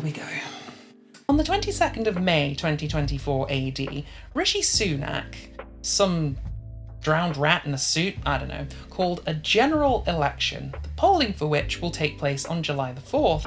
here we go. On the 22nd of May 2024 AD, Rishi Sunak, some drowned rat in a suit, I don't know, called a general election, the polling for which will take place on July the 4th,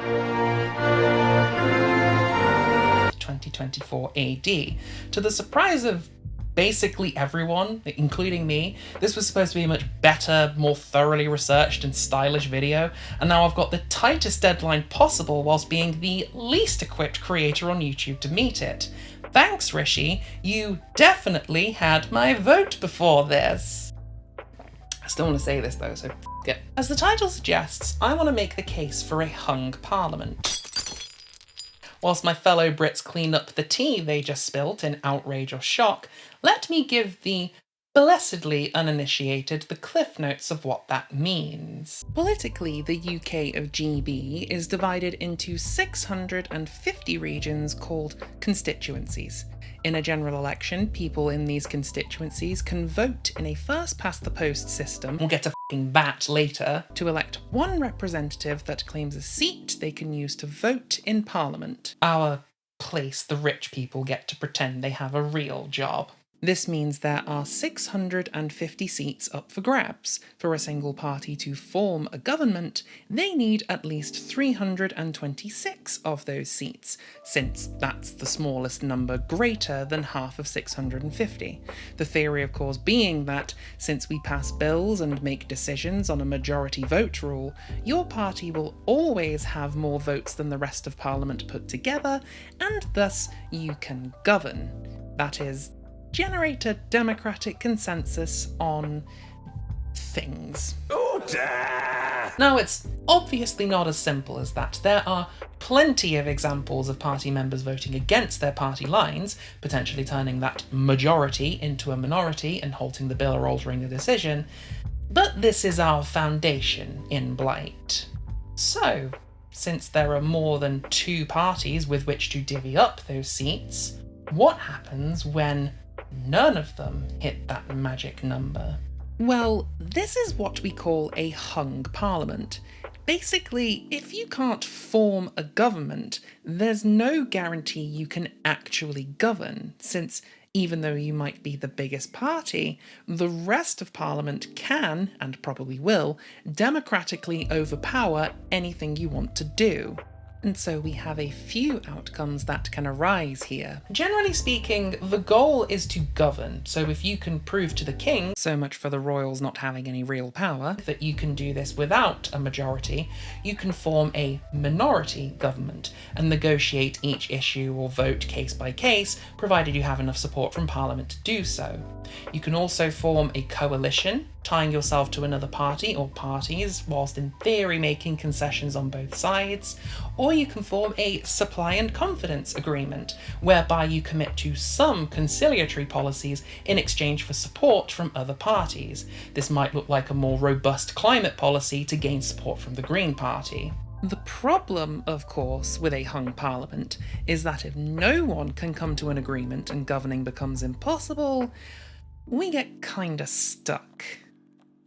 2024 AD. To the surprise of basically everyone, including me, this was supposed to be a much better, more thoroughly researched and stylish video, and now I've got the tightest deadline possible whilst being the least equipped creator on YouTube to meet it. Thanks, Rishi, you definitely had my vote before this. I still want to say this though, so f*** it. As the title suggests, I want to make the case for a hung parliament. Whilst my fellow Brits clean up the tea they just spilt in outrage or shock, let me give the blessedly uninitiated the cliff notes of what that means. Politically, the UK of GB is divided into 650 regions called constituencies. In a general election, people in these constituencies can vote in a first-past-the-post system, we'll get to f***ing that later, to elect one representative that claims a seat they can use to vote in Parliament. Our place, the rich people get to pretend they have a real job. This means there are 650 seats up for grabs. For a single party to form a government, they need at least 326 of those seats, since that's the smallest number greater than half of 650. The theory, of course, being that, since we pass bills and make decisions on a majority vote rule, your party will always have more votes than the rest of Parliament put together, and thus you can govern. That is, generate a democratic consensus on things. Now, it's obviously not as simple as that. There are plenty of examples of party members voting against their party lines, potentially turning that majority into a minority and halting the bill or altering the decision, but this is our foundation in Blight. So, since there are more than two parties with which to divvy up those seats, what happens when none of them hit that magic number? Well, this is what we call a hung parliament. Basically, if you can't form a government, there's no guarantee you can actually govern, since even though you might be the biggest party, the rest of Parliament can, and probably will, democratically overpower anything you want to do. And so we have a few outcomes that can arise here. Generally speaking, the goal is to govern, so if you can prove to the king, so much for the royals not having any real power, that you can do this without a majority, you can form a minority government and negotiate each issue or vote case by case, provided you have enough support from Parliament to do so. You can also form a coalition, tying yourself to another party or parties, whilst in theory making concessions on both sides, or you can form a supply and confidence agreement, whereby you commit to some conciliatory policies in exchange for support from other parties. This might look like a more robust climate policy to gain support from the Green Party. The problem, of course, with a hung parliament is that if no one can come to an agreement and governing becomes impossible, we get kinda stuck.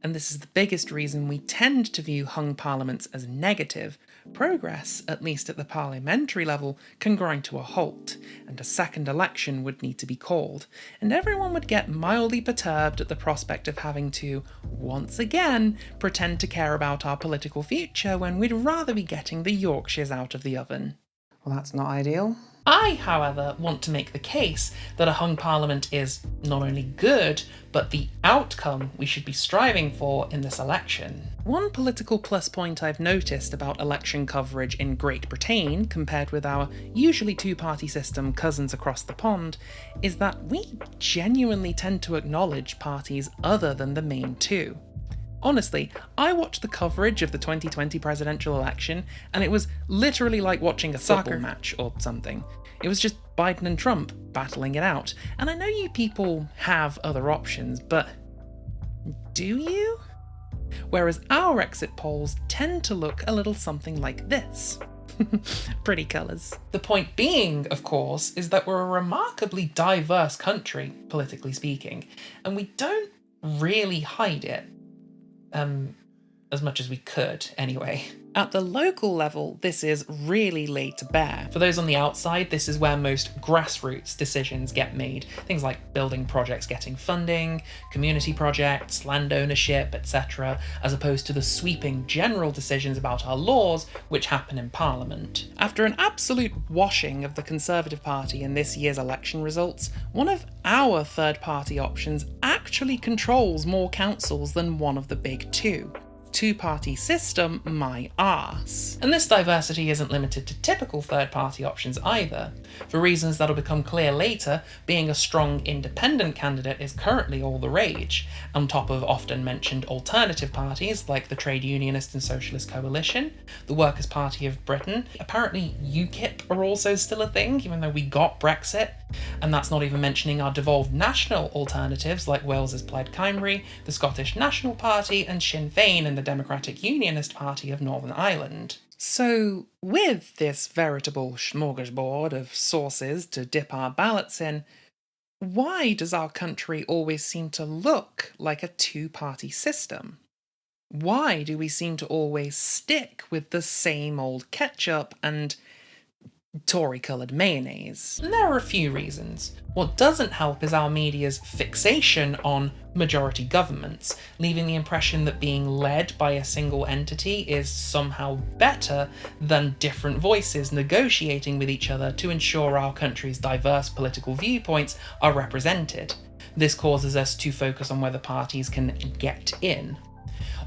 And this is the biggest reason we tend to view hung parliaments as negative. Progress, at least at the parliamentary level, can grind to a halt, and a second election would need to be called, and everyone would get mildly perturbed at the prospect of having to, once again, pretend to care about our political future when we'd rather be getting the Yorkshires out of the oven. Well, that's not ideal. I, however, want to make the case that a hung parliament is not only good, but the outcome we should be striving for in this election. One political plus point I've noticed about election coverage in Great Britain, compared with our usually two-party system cousins across the pond, is that we genuinely tend to acknowledge parties other than the main two. Honestly, I watched the coverage of the 2020 presidential election, and it was literally like watching a football match or something. It was just Biden and Trump battling it out. And I know you people have other options, but do you? Whereas our exit polls tend to look a little something like this. Pretty colours. The point being, of course, is that we're a remarkably diverse country, politically speaking, and we don't really hide it. as much as we could, anyway. At the local level, this is really laid to bear. For those on the outside, this is where most grassroots decisions get made. Things like building projects getting funding, community projects, land ownership, etc., as opposed to the sweeping general decisions about our laws which happen in Parliament. After an absolute washing of the Conservative Party in this year's election results, one of our third-party options actually controls more councils than one of the big two. Two-party system, my arse. And this diversity isn't limited to typical third-party options either. For reasons that'll become clear later, being a strong independent candidate is currently all the rage, on top of often mentioned alternative parties like the Trade Unionist and Socialist Coalition, the Workers' Party of Britain. Apparently UKIP are also still a thing, even though we got Brexit, and that's not even mentioning our devolved national alternatives like Wales's Plaid Cymru, the Scottish National Party, and Sinn Féin and the Democratic Unionist Party of Northern Ireland. So, with this veritable smorgasbord of sources to dip our ballots in, why does our country always seem to look like a two-party system? Why do we seem to always stick with the same old ketchup and Tory-coloured mayonnaise? And there are a few reasons. What doesn't help is our media's fixation on majority governments, leaving the impression that being led by a single entity is somehow better than different voices negotiating with each other to ensure our country's diverse political viewpoints are represented. This causes us to focus on whether parties can get in.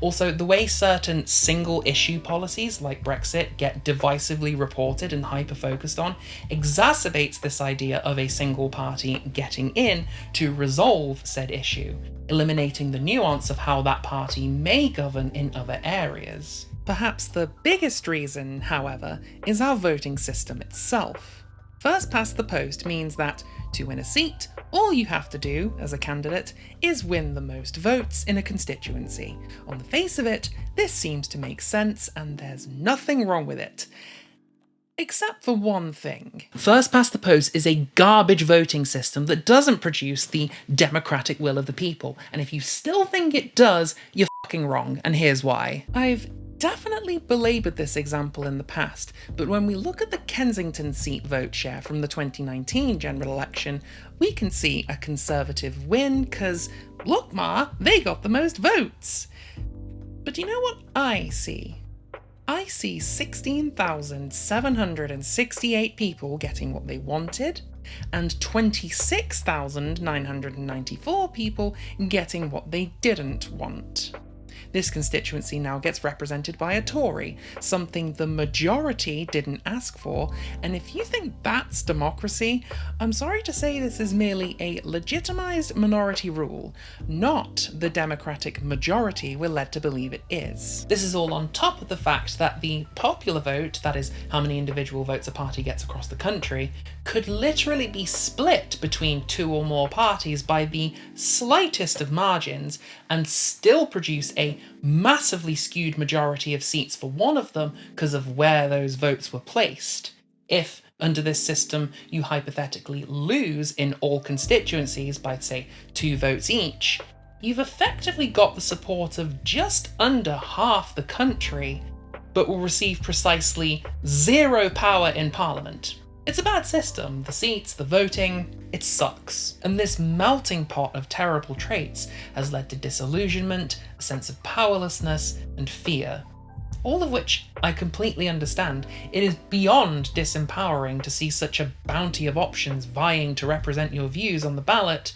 Also, the way certain single-issue policies like Brexit get divisively reported and hyper-focused on exacerbates this idea of a single party getting in to resolve said issue, eliminating the nuance of how that party may govern in other areas. Perhaps the biggest reason, however, is our voting system itself. First past the post means that, to win a seat, all you have to do, as a candidate, is win the most votes in a constituency. On the face of it, this seems to make sense, and there's nothing wrong with it. Except for one thing. First past the post is a garbage voting system that doesn't produce the democratic will of the people, and if you still think it does, you're fucking wrong, and here's why. I've definitely belaboured this example in the past, but when we look at the Kensington seat vote share from the 2019 general election, we can see a Conservative win, cause look ma, they got the most votes. But you know what I see? I see 16,768 people getting what they wanted, and 26,994 people getting what they didn't want. This constituency now gets represented by a Tory, something the majority didn't ask for, and if you think that's democracy, I'm sorry to say this is merely a legitimised minority rule, not the democratic majority we're led to believe it is. This is all on top of the fact that the popular vote, that is, how many individual votes a party gets across the country, could literally be split between two or more parties by the slightest of margins and still produce a massively skewed majority of seats for one of them because of where those votes were placed. If, under this system, you hypothetically lose in all constituencies by, say, 2 votes each, you've effectively got the support of just under half the country, but will receive precisely 0 power in Parliament. It's a bad system. The seats, the voting, it sucks. And this melting pot of terrible traits has led to disillusionment, a sense of powerlessness, and fear. All of which I completely understand. It is beyond disempowering to see such a bounty of options vying to represent your views on the ballot,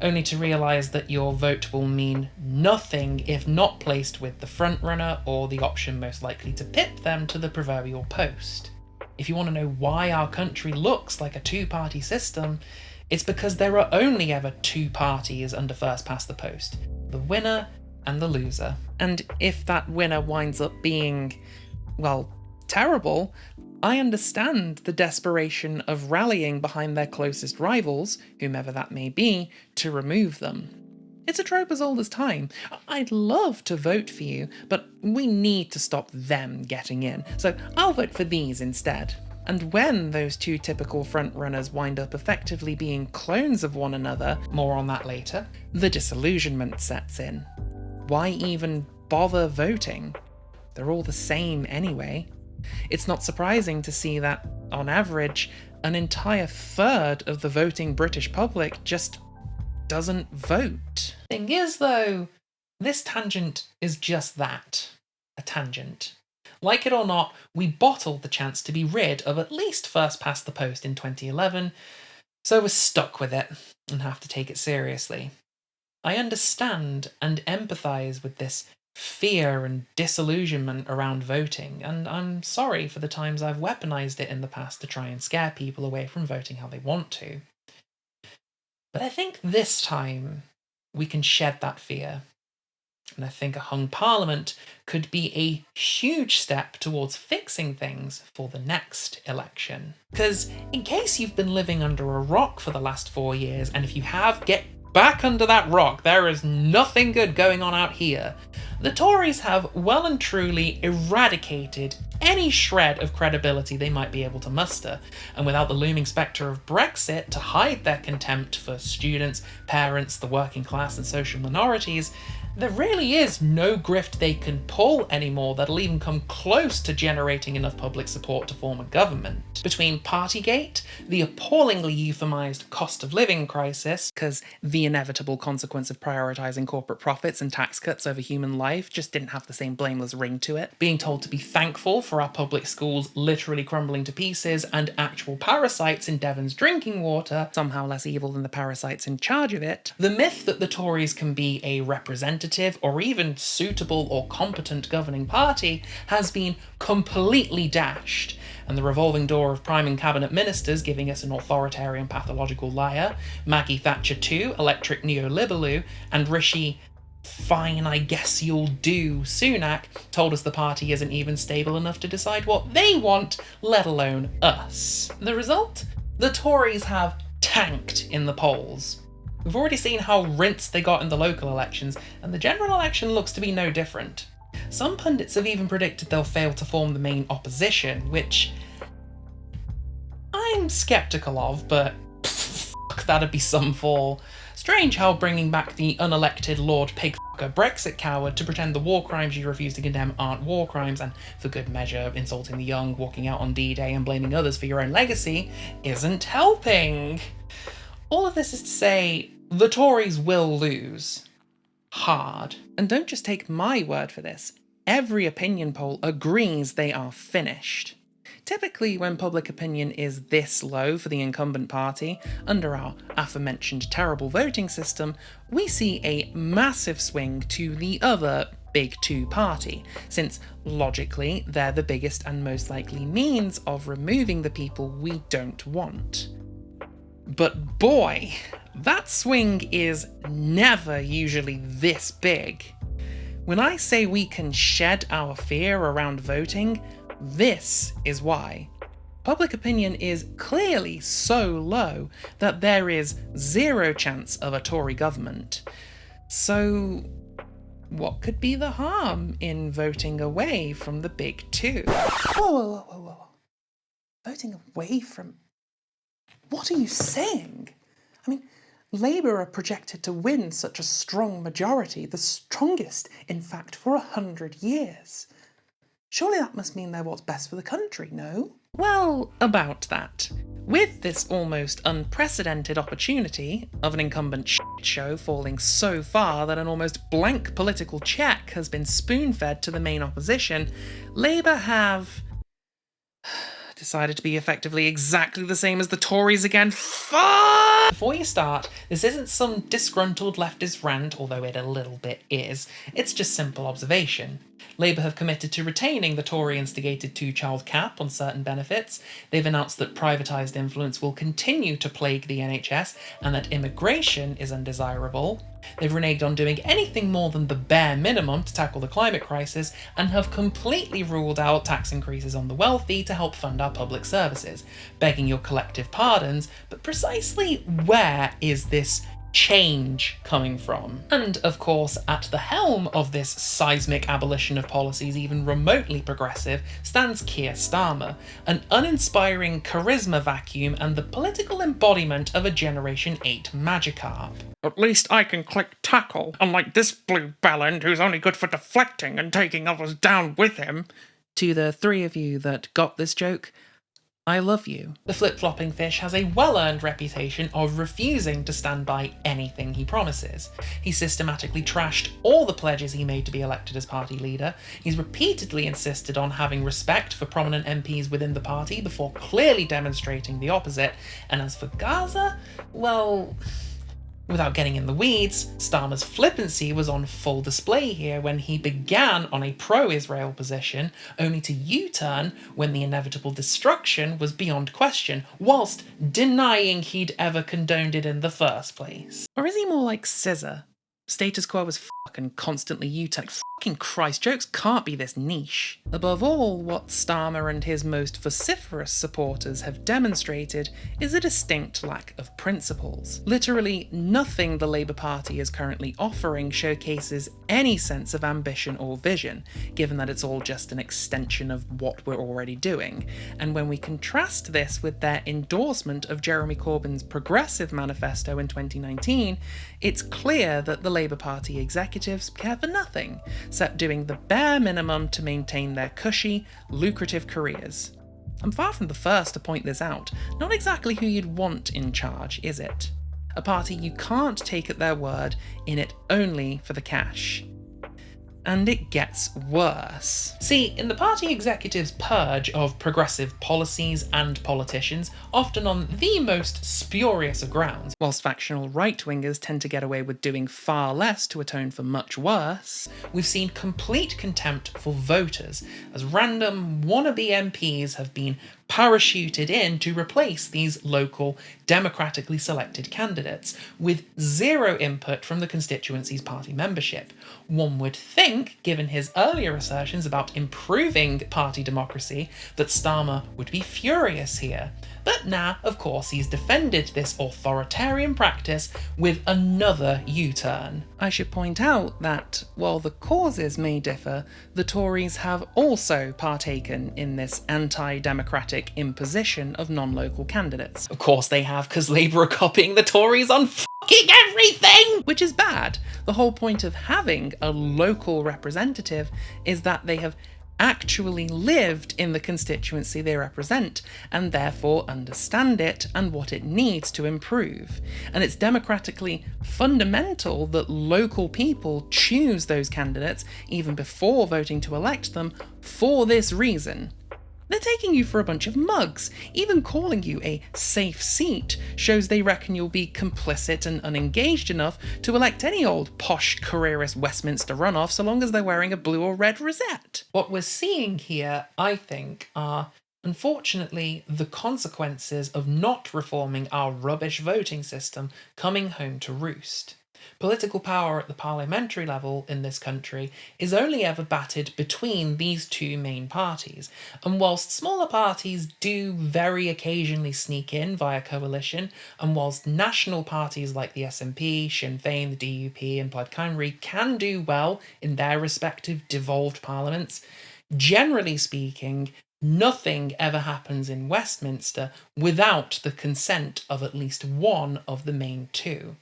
only to realise that your vote will mean nothing if not placed with the frontrunner or the option most likely to pip them to the proverbial post. If you want to know why our country looks like a two-party system, it's because there are only ever 2 parties under first past the post, the winner and the loser. And if that winner winds up being, well, terrible, I understand the desperation of rallying behind their closest rivals, whomever that may be, to remove them. It's a trope as old as time. I'd love to vote for you, but we need to stop them getting in, so I'll vote for these instead. And when those 2 typical frontrunners wind up effectively being clones of one another, more on that later, the disillusionment sets in. Why even bother voting? They're all the same anyway. It's not surprising to see that, on average, an entire third of the voting British public just doesn't vote. Thing is, though, this tangent is just that, a tangent. Like it or not, we bottled the chance to be rid of at least first past the post in 2011, so we're stuck with it and have to take it seriously. I understand and empathise with this fear and disillusionment around voting, and I'm sorry for the times I've weaponised it in the past to try and scare people away from voting how they want to. But I think this time we can shed that fear. And I think a hung parliament could be a huge step towards fixing things for the next election. Because in case you've been living under a rock for the last 4 years, and if you have, get back under that rock, there is nothing good going on out here. The Tories have well and truly eradicated any shred of credibility they might be able to muster, and without the looming spectre of Brexit to hide their contempt for students, parents, the working class and social minorities, there really is no grift they can pull anymore that'll even come close to generating enough public support to form a government. Between Partygate, the appallingly euphemised cost of living crisis, because the inevitable consequence of prioritising corporate profits and tax cuts over human life just didn't have the same blameless ring to it, being told to be thankful for our public schools literally crumbling to pieces, and actual parasites in Devon's drinking water, somehow less evil than the parasites in charge of it, the myth that the Tories can be a representative or even suitable or competent governing party has been completely dashed, and the revolving door of Prime and Cabinet Ministers giving us an authoritarian pathological liar, Maggie Thatcher 2, electric neoliberal, and Rishi fine I guess you'll do Sunak told us the party isn't even stable enough to decide what they want, let alone us. The result? The Tories have tanked in the polls. We've already seen how rinsed they got in the local elections, and the general election looks to be no different. Some pundits have even predicted they'll fail to form the main opposition, which I'm sceptical of, but that'd be some fall. Strange how bringing back the unelected Lord Pigfucker Brexit coward to pretend the war crimes you refuse to condemn aren't war crimes, and for good measure insulting the young, walking out on D-Day and blaming others for your own legacy isn't helping. All of this is to say, the Tories will lose. Hard. And don't just take my word for this. Every opinion poll agrees they are finished. Typically, when public opinion is this low for the incumbent party, under our aforementioned terrible voting system, we see a massive swing to the other big two party, since logically they're the biggest and most likely means of removing the people we don't want. But boy, that swing is never usually this big. When I say we can shed our fear around voting, this is why. Public opinion is clearly so low that there is zero chance of a Tory government. So, what could be the harm in voting away from the big two? Whoa. Voting away from... What are you saying? I mean, Labour are projected to win such a strong majority, the strongest, in fact, for 100 years. Surely that must mean they're what's best for the country, no? Well, about that. With this almost unprecedented opportunity of an incumbent shit show falling so far that an almost blank political cheque has been spoon-fed to the main opposition, Labour have decided to be effectively exactly the same as the Tories again. Fuck! Before you start, this isn't some disgruntled leftist rant, although it a little bit is. It's just simple observation. Labour have committed to retaining the Tory-instigated two-child cap on certain benefits. They've announced that privatised influence will continue to plague the NHS and that immigration is undesirable. They've reneged on doing anything more than the bare minimum to tackle the climate crisis and have completely ruled out tax increases on the wealthy to help fund our public services. Begging your collective pardons, but precisely where is this change coming from. And of course, at the helm of this seismic abolition of policies even remotely progressive stands Keir Starmer, an uninspiring charisma vacuum and the political embodiment of a Generation 8 Magikarp. At least I can click tackle, unlike this blue bellend who's only good for deflecting and taking others down with him. To the three of you that got this joke, I love you. The flip-flopping fish has a well-earned reputation of refusing to stand by anything he promises. He systematically trashed all the pledges he made to be elected as party leader. He's repeatedly insisted on having respect for prominent MPs within the party before clearly demonstrating the opposite. And as for Gaza, well, without getting in the weeds, Starmer's flippancy was on full display here when he began on a pro-Israel position, only to U-turn when the inevitable destruction was beyond question, whilst denying he'd ever condoned it in the first place. Or is he more like Scissor? Status quo as and constantly U-turn. Fucking Christ, jokes can't be this niche. Above all, what Starmer and his most vociferous supporters have demonstrated is a distinct lack of principles. Literally nothing the Labour Party is currently offering showcases any sense of ambition or vision, given that it's all just an extension of what we're already doing. And when we contrast this with their endorsement of Jeremy Corbyn's Progressive Manifesto in 2019, it's clear that the Labour Party executives care for nothing, except doing the bare minimum to maintain their cushy, lucrative careers. I'm far from the first to point this out. Not exactly who you'd want in charge, is it? A party you can't take at their word, in it only for the cash. And it gets worse. See, in the party executives' purge of progressive policies and politicians, often on the most spurious of grounds, whilst factional right-wingers tend to get away with doing far less to atone for much worse, we've seen complete contempt for voters, as random wannabe MPs have been parachuted in to replace these local, democratically selected candidates, with zero input from the constituency's party membership. One would think, given his earlier assertions about improving party democracy, that Starmer would be furious here. But now, of course, he's defended this authoritarian practice with another U-turn. I should point out that, while the causes may differ, the Tories have also partaken in this anti-democratic imposition of non-local candidates. Of course they have, because Labour are copying the Tories on fucking everything! Which is bad. The whole point of having a local representative is that they have actually lived in the constituency they represent, and therefore understand it and what it needs to improve. And it's democratically fundamental that local people choose those candidates even before voting to elect them for this reason. They're taking you for a bunch of mugs. Even calling you a safe seat shows they reckon you'll be complicit and unengaged enough to elect any old posh careerist Westminster runoff so long as they're wearing a blue or red rosette. What we're seeing here, I think, are unfortunately the consequences of not reforming our rubbish voting system coming home to roost. Political power at the parliamentary level in this country is only ever batted between these two main parties, and whilst smaller parties do very occasionally sneak in via coalition, and whilst national parties like the SNP, Sinn Féin, the DUP and Plaid Cymru can do well in their respective devolved parliaments, generally speaking, nothing ever happens in Westminster without the consent of at least one of the main two.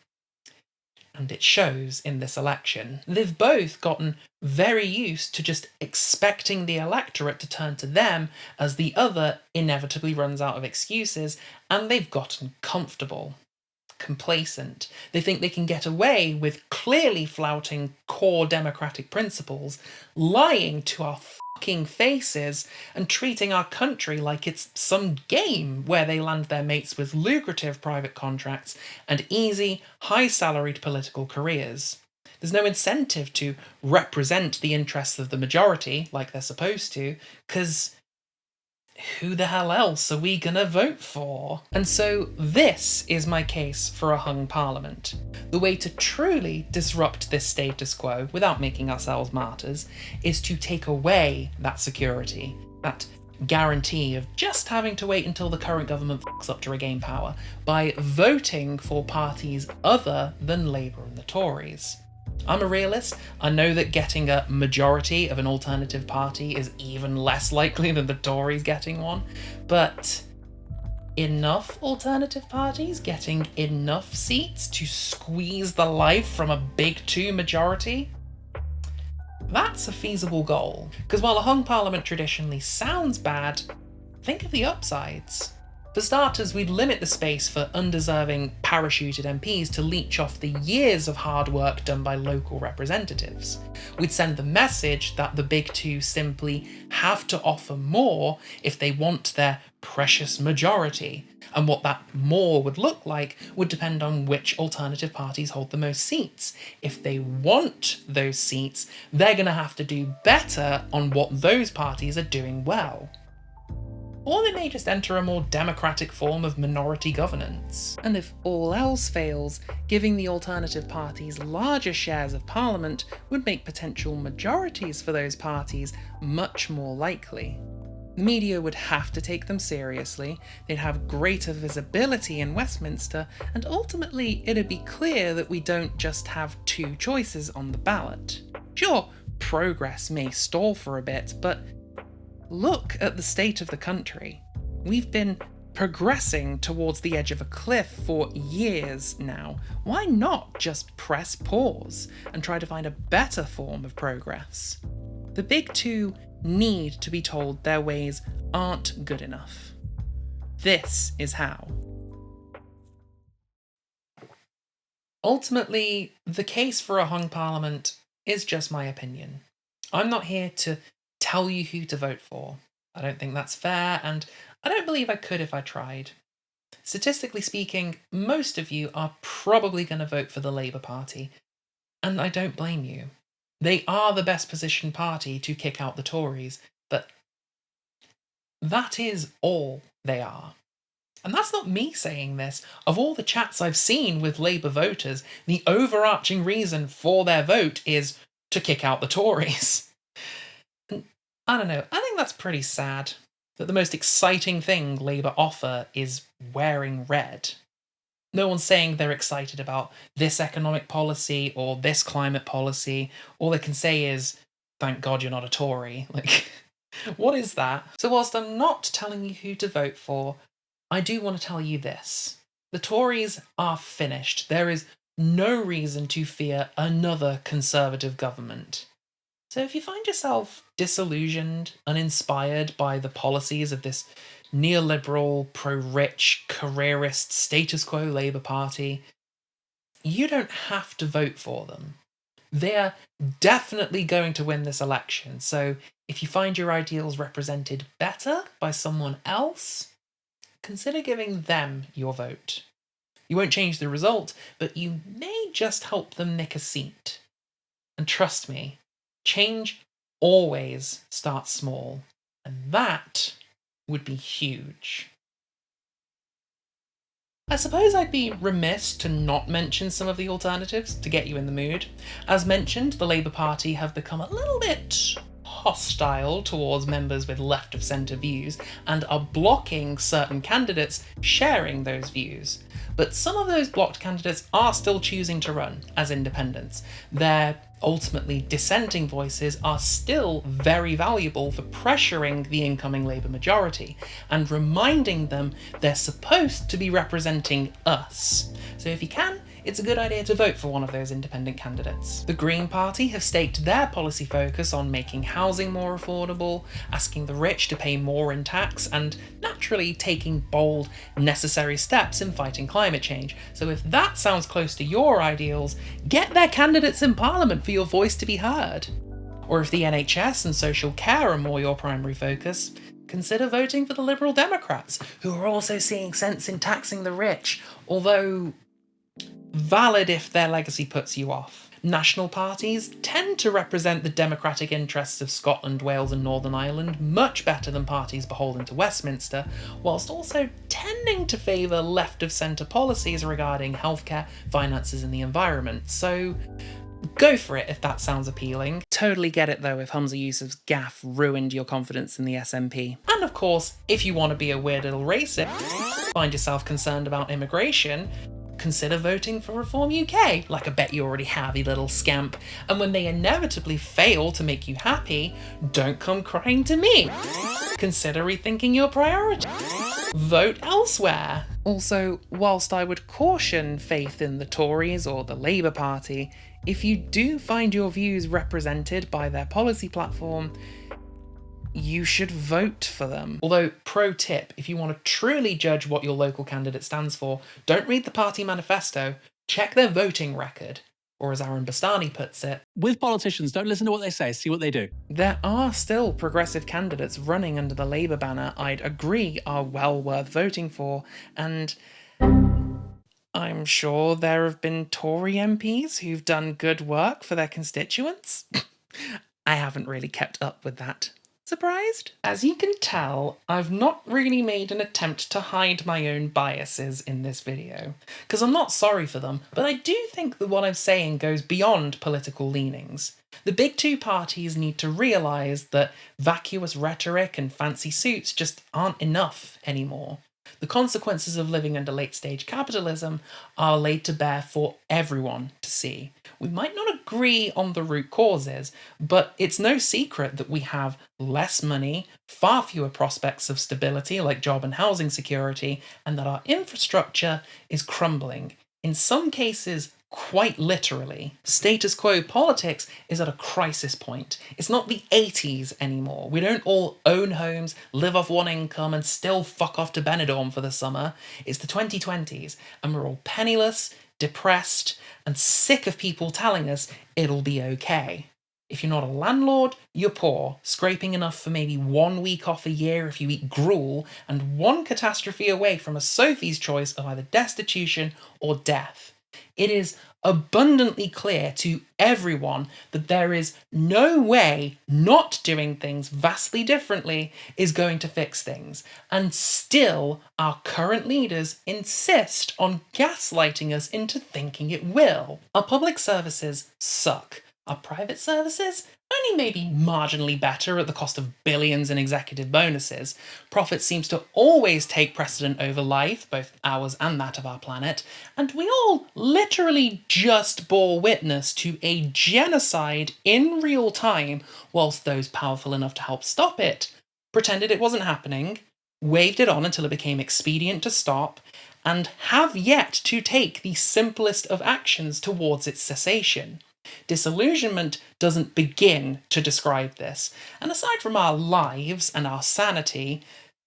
And it shows in this election. They've both gotten very used to just expecting the electorate to turn to them as the other inevitably runs out of excuses, and they've gotten comfortable, complacent. They think they can get away with clearly flouting core democratic principles, lying to our fucking faces, and treating our country like it's some game where they land their mates with lucrative private contracts and easy, high-salaried political careers. There's no incentive to represent the interests of the majority like they're supposed to, because who the hell else are we gonna vote for? And so this is my case for a hung parliament. The way to truly disrupt this status quo without making ourselves martyrs is to take away that security, that guarantee of just having to wait until the current government fucks up to regain power by voting for parties other than Labour and the Tories. I'm a realist. I know that getting a majority of an alternative party is even less likely than the Tories getting one, but enough alternative parties getting enough seats to squeeze the life from a big two majority? That's a feasible goal. Because while a hung parliament traditionally sounds bad, think of the upsides. For starters, we'd limit the space for undeserving parachuted MPs to leech off the years of hard work done by local representatives. We'd send the message that the big two simply have to offer more if they want their precious majority, and what that more would look like would depend on which alternative parties hold the most seats. If they want those seats, they're going to have to do better on what those parties are doing well. Or they may just enter a more democratic form of minority governance. And if all else fails, giving the alternative parties larger shares of parliament would make potential majorities for those parties much more likely. The media would have to take them seriously, they'd have greater visibility in Westminster, and ultimately it'd be clear that we don't just have two choices on the ballot. Sure, progress may stall for a bit, but look at the state of the country. We've been progressing towards the edge of a cliff for years now. Why not just press pause and try to find a better form of progress? The big two need to be told their ways aren't good enough. This is how. Ultimately, the case for a hung parliament is just my opinion. I'm not here to tell you who to vote for. I don't think that's fair, and I don't believe I could if I tried. Statistically speaking, most of you are probably going to vote for the Labour Party, and I don't blame you. They are the best positioned party to kick out the Tories, but that is all they are. And that's not me saying this. Of all the chats I've seen with Labour voters, the overarching reason for their vote is to kick out the Tories. And I don't know, I think that's pretty sad, that the most exciting thing Labour offer is wearing red. No one's saying they're excited about this economic policy or this climate policy. All they can say is, thank God you're not a Tory. Like, what is that? So whilst I'm not telling you who to vote for, I do want to tell you this. The Tories are finished. There is no reason to fear another Conservative government. So if you find yourself disillusioned, uninspired by the policies of this neoliberal, pro-rich, careerist, status quo Labour Party, you don't have to vote for them. They're definitely going to win this election, so if you find your ideals represented better by someone else, consider giving them your vote. You won't change the result, but you may just help them nick a seat. And trust me, change always starts small, and that would be huge. I suppose I'd be remiss to not mention some of the alternatives to get you in the mood. As mentioned, the Labour Party have become a little bit hostile towards members with left of centre views and are blocking certain candidates sharing those views. But some of those blocked candidates are still choosing to run as independents. Their ultimately dissenting voices are still very valuable for pressuring the incoming Labour majority and reminding them they're supposed to be representing us. So if you can, it's a good idea to vote for one of those independent candidates. The Green Party have staked their policy focus on making housing more affordable, asking the rich to pay more in tax, and naturally taking bold, necessary steps in fighting climate change. So if that sounds close to your ideals, get their candidates in Parliament for your voice to be heard. Or if the NHS and social care are more your primary focus, consider voting for the Liberal Democrats, who are also seeing sense in taxing the rich, although valid if their legacy puts you off. National parties tend to represent the democratic interests of Scotland, Wales and Northern Ireland much better than parties beholden to Westminster, whilst also tending to favour left-of-centre policies regarding healthcare, finances and the environment, so go for it if that sounds appealing. totally get it though if Humza Yousaf's gaffe ruined your confidence in the SNP. And of course, if you want to be a weird little racist, find yourself concerned about immigration, consider voting for Reform UK, like I bet you already have, you little scamp. And when they inevitably fail to make you happy, don't come crying to me. Consider rethinking your priorities. Vote elsewhere. Also, whilst I would caution faith in the Tories or the Labour Party, if you do find your views represented by their policy platform, you should vote for them. Although, pro tip, if you want to truly judge what your local candidate stands for, don't read the party manifesto, check their voting record. Or as Aaron Bastani puts it, with politicians, don't listen to what they say, see what they do. There are still progressive candidates running under the Labour banner I'd agree are well worth voting for, and I'm sure there have been Tory MPs who've done good work for their constituents. I haven't really kept up with that. Surprised? As you can tell, I've not really made an attempt to hide my own biases in this video, because I'm not sorry for them, but I do think that what I'm saying goes beyond political leanings. The big two parties need to realise that vacuous rhetoric and fancy suits just aren't enough anymore. The consequences of living under late-stage capitalism are laid to bear for everyone to see. We might not agree on the root causes, but it's no secret that we have less money, far fewer prospects of stability like job and housing security, and that our infrastructure is crumbling. In some cases, quite literally. Status quo politics is at a crisis point. It's not the 80s anymore. We don't all own homes, live off one income, and still fuck off to Benidorm for the summer. It's the 2020s, and we're all penniless, depressed, and sick of people telling us it'll be okay. If you're not a landlord, you're poor, scraping enough for maybe 1 week off a year if you eat gruel, and one catastrophe away from a Sophie's choice of either destitution or death. It is abundantly clear to everyone that there is no way not doing things vastly differently is going to fix things, and still our current leaders insist on gaslighting us into thinking it will. Our public services suck. Our private services? Only maybe marginally better at the cost of billions in executive bonuses. Profit seems to always take precedent over life, both ours and that of our planet, and we all literally just bore witness to a genocide in real time, whilst those powerful enough to help stop it pretended it wasn't happening, waved it on until it became expedient to stop, and have yet to take the simplest of actions towards its cessation. Disillusionment doesn't begin to describe this, and aside from our lives and our sanity,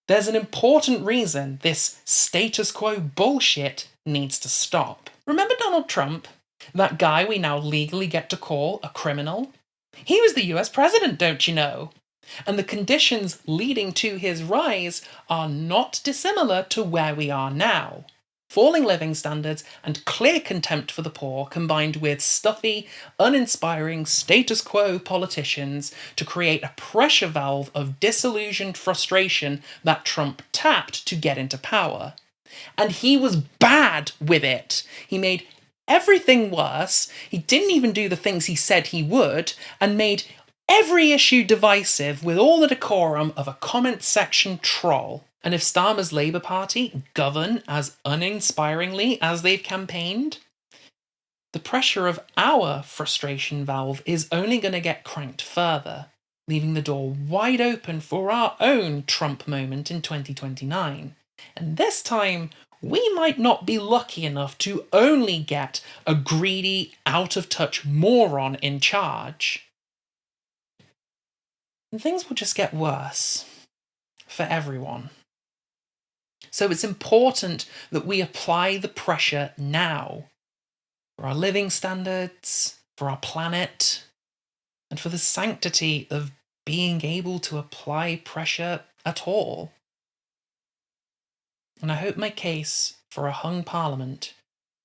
there's an important reason this status quo bullshit needs to stop. Remember Donald Trump? That guy we now legally get to call a criminal? He was the US president, don't you know? And the conditions leading to his rise are not dissimilar to where we are now. Falling living standards and clear contempt for the poor combined with stuffy, uninspiring status quo politicians to create a pressure valve of disillusioned frustration that Trump tapped to get into power. And he was bad with it. He made everything worse, he didn't even do the things he said he would, and made every issue divisive with all the decorum of a comment section troll. And if Starmer's Labour Party govern as uninspiringly as they've campaigned, the pressure of our frustration valve is only going to get cranked further, leaving the door wide open for our own Trump moment in 2029. And this time, we might not be lucky enough to only get a greedy, out-of-touch moron in charge. And things will just get worse for everyone. So it's important that we apply the pressure now for our living standards, for our planet, and for the sanctity of being able to apply pressure at all. And I hope my case for a hung parliament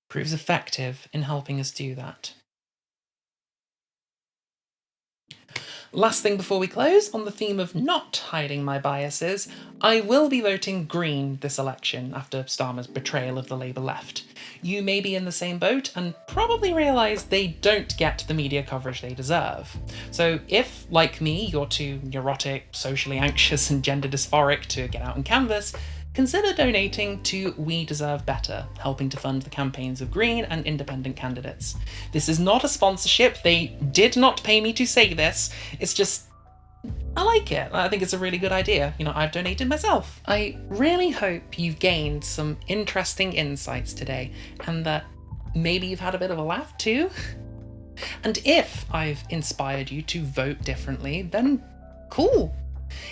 proves effective in helping us do that. Last thing before we close, on the theme of not hiding my biases, I will be voting Green this election after Starmer's betrayal of the Labour left. You may be in the same boat and probably realise they don't get the media coverage they deserve. So if, like me, you're too neurotic, socially anxious and gender dysphoric to get out and canvass, consider donating to We Deserve Better, helping to fund the campaigns of Green and independent candidates. This is not a sponsorship, they did not pay me to say this, it's just, I like it. I think it's a really good idea. I've donated myself. I really hope you've gained some interesting insights today, and that maybe you've had a bit of a laugh too. And if I've inspired you to vote differently, then cool.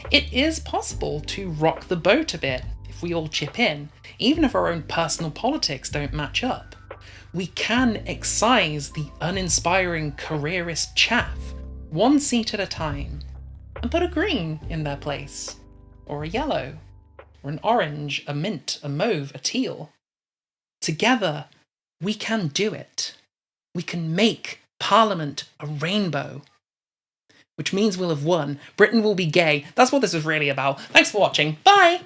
It is possible to rock the boat a bit if we all chip in, even if our own personal politics don't match up. We can excise the uninspiring careerist chaff, one seat at a time, and put a green in their place, or a yellow, or an orange, a mint, a mauve, a teal. Together, we can do it. We can make Parliament a rainbow. Which means we'll have won. Britain will be gay. That's what this is really about. Thanks for watching. Bye!